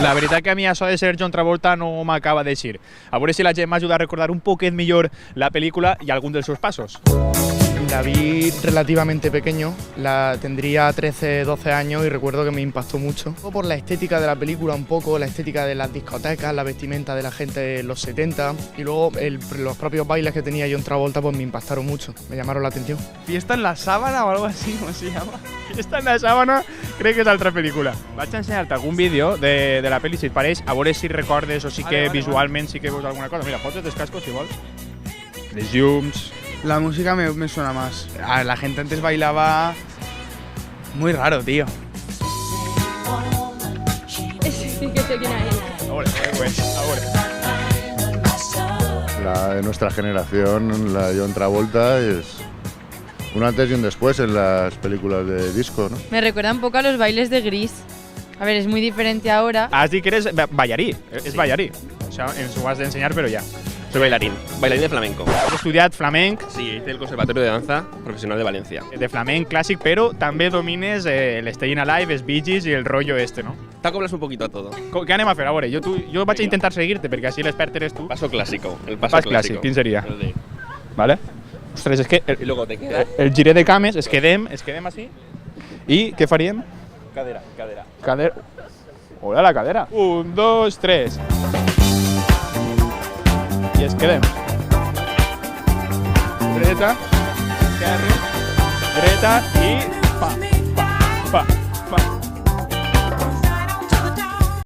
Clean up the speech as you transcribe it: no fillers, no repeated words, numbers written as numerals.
La veritat que a mi això de ser John Travolta no m'acaba d'eixir. A veure si la gent m'ajuda a recordar un poquet millor la pel·lícula i algun dels seus passos. La vi relativamente pequeño, la tendría 13, 12 años y recuerdo que me impactó mucho. Por la estética de la película un poco, la estética de las discotecas, la vestimenta de la gente de los 70 y luego los propios bailes que tenía John Travolta pues me impactaron mucho, me llamaron la atención. Fiesta en la sábana o algo así, ¿cómo se llama? Fiesta en la sábana crec que és altra pel·lícula. Vaig ensenyar-te algun vídeo de la pel·li, si et pareix, a veure si recordes o sí que visualment sí que veus alguna cosa. Mira, fotos dels cascos si vols. Les llums. La música me suena más. La gente antes bailaba muy raro, tío. Sí que sé quién es. A veure. La de nuestra generación, la John Travolta, es un antes y un después en las películas de disco, ¿no? Me recuerda un poco a los bailes de Gris. A ver, es muy diferente ahora. Has dit que eres ballarí, és ballarí. Això ens ho has d'ensenyar, però ja. Soy bailarín de flamenco. Has estudiat flamenc, Sí, hice el Conservatorio de Danza Profesional de Valencia. de flamenc clàssic, però també domines l'Stayin' Alive, els Bee Gees i el rotllo este, no? T'acoblas un poquito a todo. Què anem a fer? A veure, jo vaig a intentar seguir-te, perquè així l'expert eres tu. Paso clásico, el paso Pas clásico. clàssic, quin seria? El de- Vale? Ostres, és que Y luego te queda el giré de cames, es quedem així, i què faríem? cadera. Cadera. Hola, la cadera. 1, 2, 3. I es quedem. Dreta, esquerra, dreta i pa.